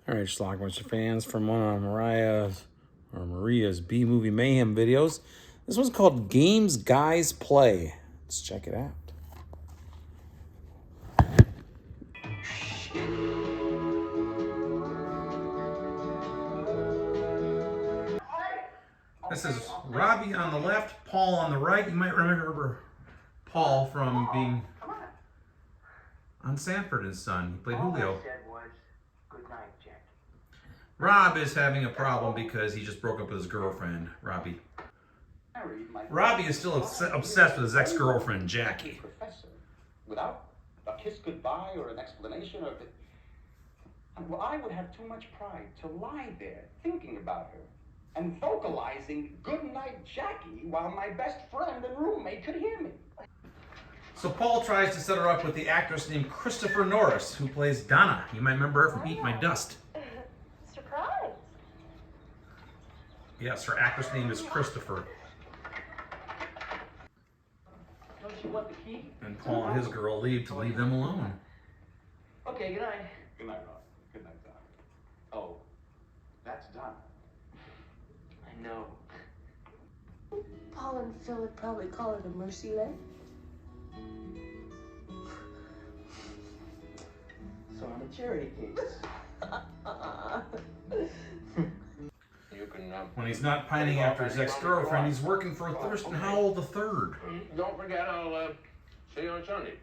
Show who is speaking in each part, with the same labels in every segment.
Speaker 1: All right, Schlockmeisters fans, from one of Maria's B-Movie Mayhem videos. This one's called Games Guys Play. Let's check it out. This is Robbie on the left, Paul on the right. You might remember Paul from being on Sanford and Son. He played Julio. Rob is having a problem because he just broke up with his girlfriend, Robbie. Robbie is still obsessed with his ex-girlfriend, Jackie.
Speaker 2: Without a kiss goodbye or an explanation, well, I would have too much pride to lie there thinking about her and vocalizing "Good night, Jackie" while my best friend and roommate could hear me.
Speaker 1: So Paul tries to set her up with the actress named Christopher Norris, who plays Donna. You might remember her from Eat My Dust.
Speaker 3: Surprise!
Speaker 1: Yes, her actress name is Christopher.
Speaker 4: Don't you want the key?
Speaker 1: And Paul and his girl leave to leave them alone.
Speaker 4: Okay, good night.
Speaker 2: Good night, Rob. Good night, Don. Oh, that's Don.
Speaker 4: I know.
Speaker 3: Paul and Phil would probably call it a mercy leg.
Speaker 4: So I'm a charity case.
Speaker 5: You can,
Speaker 1: When he's not pining after his ex-girlfriend, he's working for Thurston Howell III.
Speaker 5: don't forget, I'll see you on Sunday.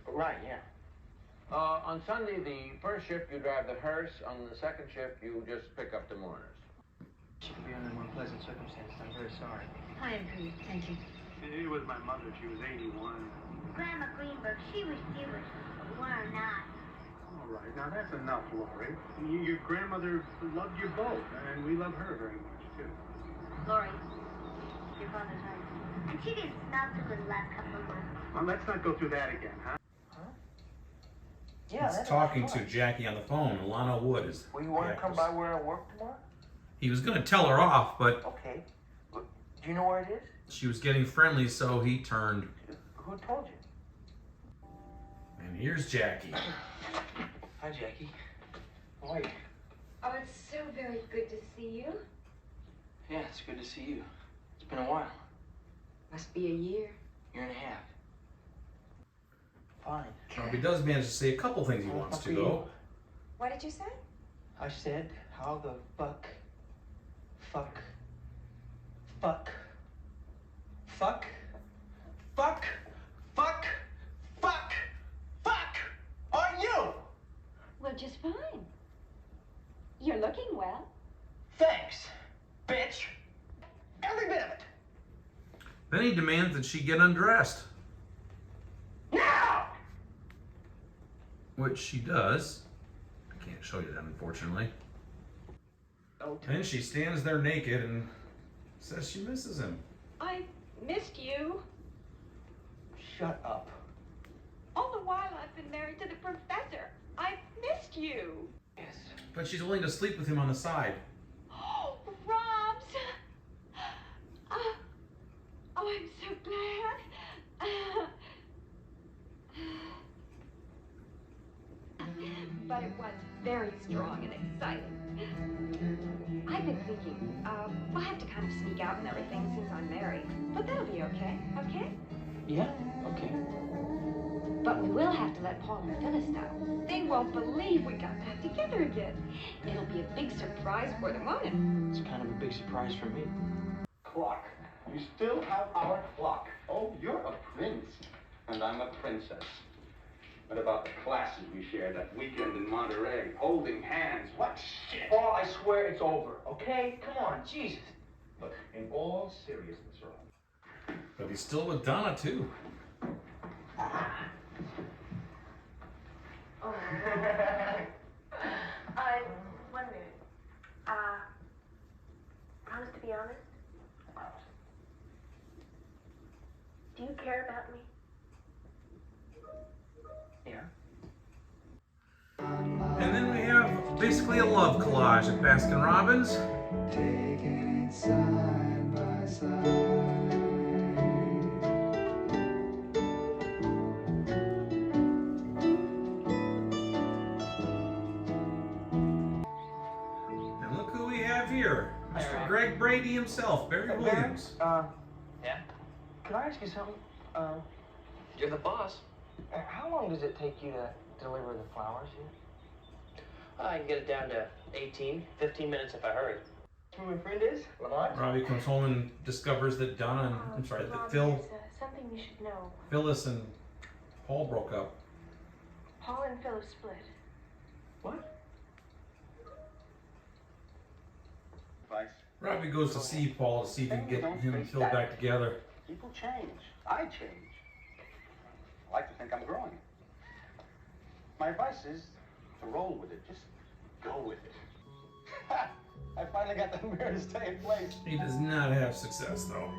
Speaker 4: Right, yeah.
Speaker 5: On Sunday, the first shift you drive the hearse. On the second shift, you just pick up the mourners.
Speaker 4: She could be under more pleasant circumstances. I'm very sorry.
Speaker 6: I agree, thank you.
Speaker 7: It was my mother. She was 81.
Speaker 6: Grandma Greenberg, she was Jewish, but we're not.
Speaker 7: All right, now that's enough, Lori. Your grandmother loved you both, and we love her very much, too.
Speaker 6: Lori, your father's right. And she didn't smell too good the last couple of months.
Speaker 7: Well, let's not go through that again, huh?
Speaker 4: Yeah,
Speaker 1: He's talking to Jackie on the phone. Alana Wood is
Speaker 4: Well, you want
Speaker 1: the
Speaker 4: to come
Speaker 1: actress.
Speaker 4: by where I work tomorrow?
Speaker 1: He was going to tell her off, but
Speaker 4: Okay. Do you know where it is?
Speaker 1: she was getting friendly, so he turned.
Speaker 4: Who told you?
Speaker 1: And here's Jackie.
Speaker 4: Hi, Jackie. How are you?
Speaker 8: Oh, it's so very good to see you.
Speaker 4: Yeah, it's good to see you. It's been a while.
Speaker 8: Must be a year.
Speaker 4: Year and a half. Fine.
Speaker 1: Robbie does manage to say a couple things he wants to, though.
Speaker 8: What did you say?
Speaker 4: I said, how the fuck are you?
Speaker 8: Well, just fine. You're looking well.
Speaker 4: Thanks, bitch. Every bit of it.
Speaker 1: Then he demands that she get undressed,
Speaker 4: Now!
Speaker 1: which she does. I can't show you that, unfortunately. Then she stands there naked and says she misses him.
Speaker 8: I missed you.
Speaker 4: Shut up.
Speaker 8: All the while I've been married to the professor. I've missed you.
Speaker 4: Yes.
Speaker 1: But she's willing to sleep with him on the side.
Speaker 8: Oh, Robs. Oh, I'm so glad. But it was very strong and exciting. I've been thinking, we'll have to kind of sneak out and everything since I'm married. But that'll be okay, okay?
Speaker 4: Yeah? Okay.
Speaker 8: But we will have to let Paul and Phyllis know. They won't believe we got back together again. It'll be a big surprise for them, won't it?
Speaker 4: It's kind of a big surprise for me.
Speaker 2: Clock. You still have our clock. Oh, you're a prince, and I'm a princess. What about the classes we shared that weekend in Monterey? Holding hands. What shit?
Speaker 4: Paul, I swear it's over, okay? Come on, Jesus.
Speaker 2: Look, in all seriousness, Rob.
Speaker 1: But he's still with Donna, too.
Speaker 8: Oh. 1 minute. Promise to be honest? Do you care about me?
Speaker 4: Yeah.
Speaker 1: And then we have basically a love collage at Baskin Robbins.
Speaker 9: Taking it side by side.
Speaker 1: here. Mr.
Speaker 4: Barry.
Speaker 1: Greg Brady himself, Barry
Speaker 4: Hey,
Speaker 1: Williams.
Speaker 4: Yeah?
Speaker 5: Could I ask you something?
Speaker 4: You're the boss.
Speaker 5: How long does it take you to deliver the flowers here?
Speaker 4: I can get it down to 15 minutes if I hurry.
Speaker 5: Who my friend is? Lamont?
Speaker 1: Robbie comes home and discovers that Donna, I'm sorry, that
Speaker 3: Robbie,
Speaker 1: Phil,
Speaker 3: there's, something you should know.
Speaker 1: Phyllis and Paul broke up.
Speaker 3: Paul and Phil split.
Speaker 5: What?
Speaker 2: Advice.
Speaker 1: Robbie goes to see Paul to see if he can get him and Phil back together.
Speaker 2: People change. I change. I like to think I'm growing. My advice is to roll with it. Just go with it. I finally got the mirror to stay in place.
Speaker 1: He does not have success though.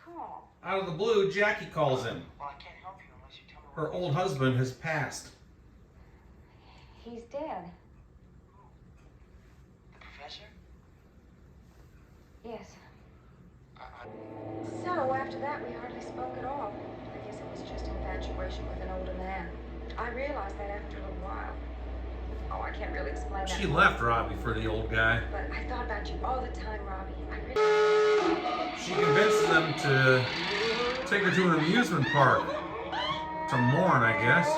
Speaker 8: Paul.
Speaker 1: Out of the blue, Jackie calls him.
Speaker 4: Well, I can't help you unless you tell me.
Speaker 1: Her old husband has passed.
Speaker 8: He's dead.
Speaker 4: The professor?
Speaker 8: Yes.
Speaker 4: I...
Speaker 8: So after that, we hardly spoke at all. I guess it was just infatuation with an older man. I realized that after a little while. Oh, I can't really explain that.
Speaker 1: She left Robbie for the old guy.
Speaker 8: But I thought about you all the time, Robbie. I really...
Speaker 1: She convinced them to take her to an amusement park. To mourn, I guess.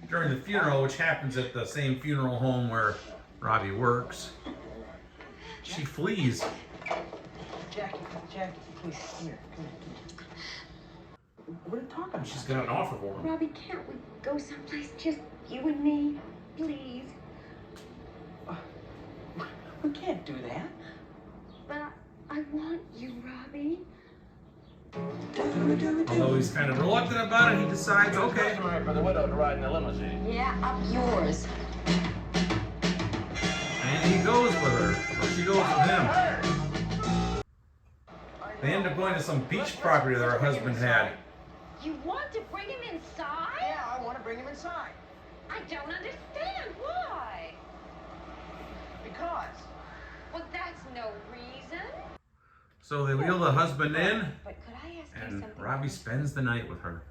Speaker 1: During the funeral, which happens at the same funeral home where Robbie works, she flees.
Speaker 5: Jackie, please, come here. What are you talking about?
Speaker 1: She's got an offer for him.
Speaker 8: Robbie, can't we go someplace just you and me? Please.
Speaker 5: We can't do that.
Speaker 8: But I want you, Robbie.
Speaker 1: Although he's kind of reluctant about it, he decides, okay.
Speaker 5: Customary for the widow to ride in a limousine.
Speaker 8: Yeah, up yours.
Speaker 1: And he goes with her, or she goes with him. They end up going to some beach property that her husband had.
Speaker 8: You want to bring him inside?
Speaker 5: Yeah, I want to bring him inside.
Speaker 8: I don't understand. Why?
Speaker 5: Because.
Speaker 8: Well, that's no reason.
Speaker 1: So they wheel the husband in,
Speaker 8: But could I ask you
Speaker 1: and
Speaker 8: something?
Speaker 1: Robbie spends the night with her.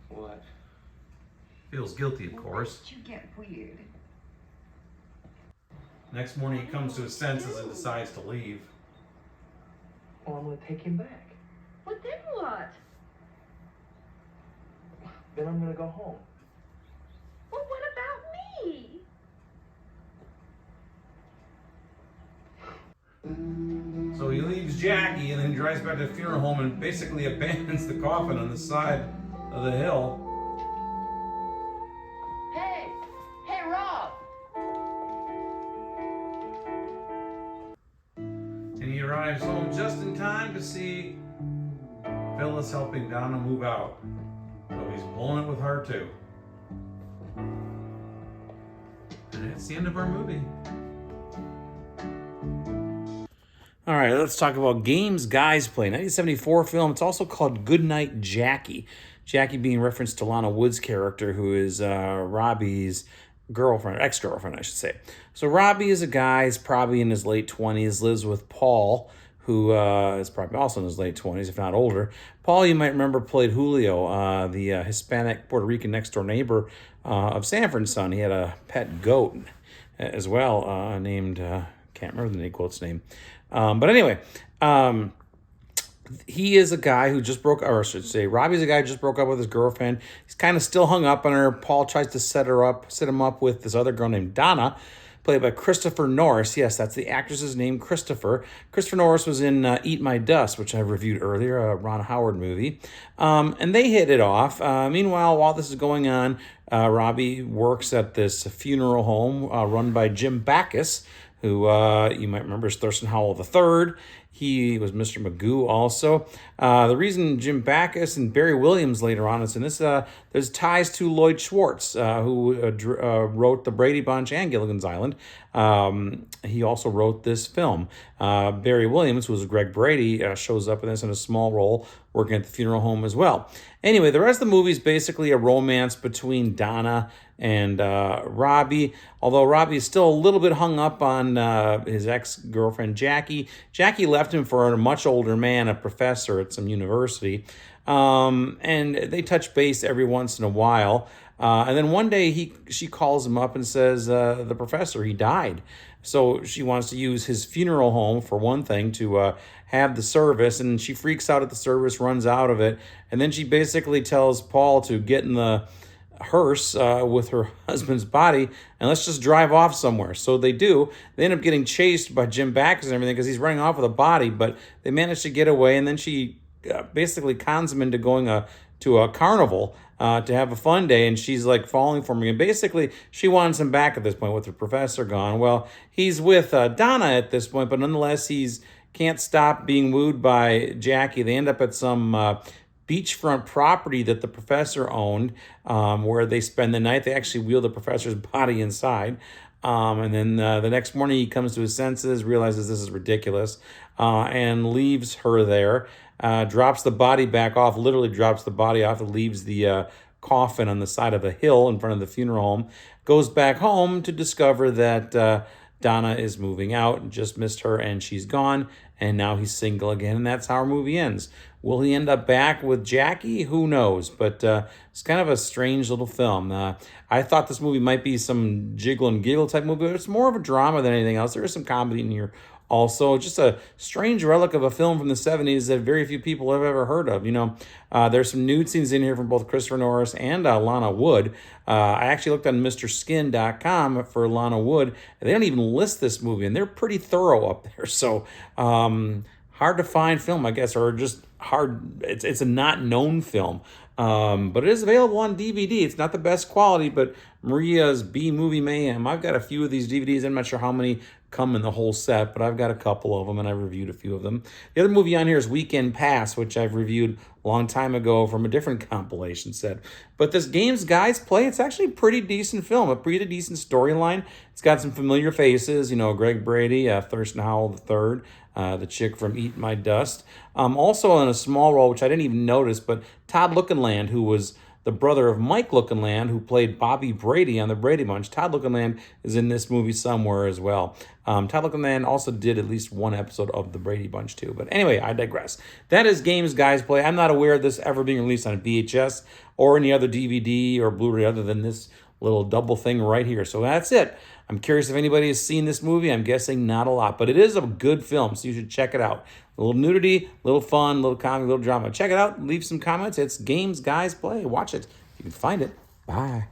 Speaker 5: What?
Speaker 1: Feels guilty, of course.
Speaker 8: You get weird.
Speaker 1: Next morning he comes to his senses and decides to leave.
Speaker 5: Well, I'm going to take him back.
Speaker 8: But then what?
Speaker 5: Then I'm going to go home.
Speaker 8: Well, what about me?
Speaker 1: So he leaves Jackie and then drives back to the funeral home and basically abandons the coffin on the side of the hill.
Speaker 4: Hey, Rob!
Speaker 1: And he arrives home just in time to see Phyllis helping Donna move out. So he's blowing it with her too. And that's the end of our movie. All right, let's talk about Games Guys Play. 1974 film. It's also called Goodnight Jackie. Jackie being referenced to Lana Wood's character, who is Robbie's girlfriend, ex-girlfriend, I should say. So Robbie is a guy, he's probably in his late 20s, lives with Paul, who is probably also in his late 20s, if not older. Paul, you might remember, played Julio, the Hispanic Puerto Rican next-door neighbor of Sanford and Son. He had a pet goat as well named, can't remember the quote's name. But anyway, he is a guy who just broke, or I should say, Robbie's a guy who just broke up with his girlfriend. He's kind of still hung up on her. Paul tries to set him up with this other girl named Donna, played by Christopher Norris. Yes, that's the actress's name, Christopher. Christopher Norris was in Eat My Dust, which I reviewed earlier, a Ron Howard movie. And they hit it off. Meanwhile, while this is going on, Robbie works at this funeral home run by Jim Backus, who you might remember is Thurston Howell III. He was Mr. Magoo also. The reason Jim Backus and Barry Williams later on is in this, there's ties to Lloyd Schwartz, who wrote The Brady Bunch and Gilligan's Island. He also wrote this film. Barry Williams, who was Greg Brady, shows up in this in a small role, working at the funeral home as well. Anyway, the rest of the movie is basically a romance between Donna and Robbie, although Robbie is still a little bit hung up on his ex-girlfriend Jackie. Jackie left him for a much older man, a professor at some university, and they touch base every once in a while. And then one day she calls him up and says the professor, he died. So she wants to use his funeral home, for one thing, to have the service, and she freaks out at the service, runs out of it, and then she basically tells Paul to get in the hearse with her husband's body, and let's just drive off somewhere. So they do. They end up getting chased by Jim Backus and everything because he's running off with a body, but they manage to get away, and then she basically cons him into going to a carnival to have a fun day, and she's like falling for him. And basically, she wants him back at this point with her professor gone. Well, he's with Donna at this point, but nonetheless, he's can't stop being wooed by Jackie. They end up at some beachfront property that the professor owned, where they spend the night. They actually wheel the professor's body inside. And then the next morning he comes to his senses, realizes this is ridiculous, and leaves her there, drops the body back off, literally drops the body off, and leaves the coffin on the side of a hill in front of the funeral home, goes back home to discover that Donna is moving out and just missed her and she's gone, and now he's single again, and that's how our movie ends. Will he end up back with Jackie? Who knows? But it's kind of a strange little film. I thought this movie might be some jiggle and giggle type movie, but it's more of a drama than anything else. There is some comedy in here also. Just a strange relic of a film from the 70s that very few people have ever heard of. There's some nude scenes in here from both Christopher Norris and Lana Wood. I actually looked on MrSkin.com for Lana Wood, and they don't even list this movie, and they're pretty thorough up there. So hard to find film, I guess, or just hard. It's a not known film. But it is available on DVD. It's not the best quality, but Maria's B-Movie Mayhem. I've got a few of these DVDs. I'm not sure how many come in the whole set, but I've got a couple of them, and I reviewed a few of them. The other movie on here is Weekend Pass, which I've reviewed a long time ago from a different compilation set. But this Games Guys Play, it's actually a pretty decent film, a pretty decent storyline. It's got some familiar faces, Greg Brady, Thurston Howell III, the chick from Eat My Dust. Also in a small role, which I didn't even notice, but Todd Lookinland, who was the brother of Mike Lookinland, who played Bobby Brady on the Brady Bunch. Todd Lookinland is in this movie somewhere as well. Todd Lookinland also did at least one episode of the Brady Bunch too. But anyway, I digress. That is Games Guys Play. I'm not aware of this ever being released on VHS or any other DVD or Blu-ray other than this little double thing right here. So that's it. I'm curious if anybody has seen this movie. I'm guessing not a lot, but it is a good film, so you should check it out. A little nudity, a little fun, a little comedy, a little drama. Check it out. Leave some comments. It's Games Guys Play. Watch it if you can find it. Bye.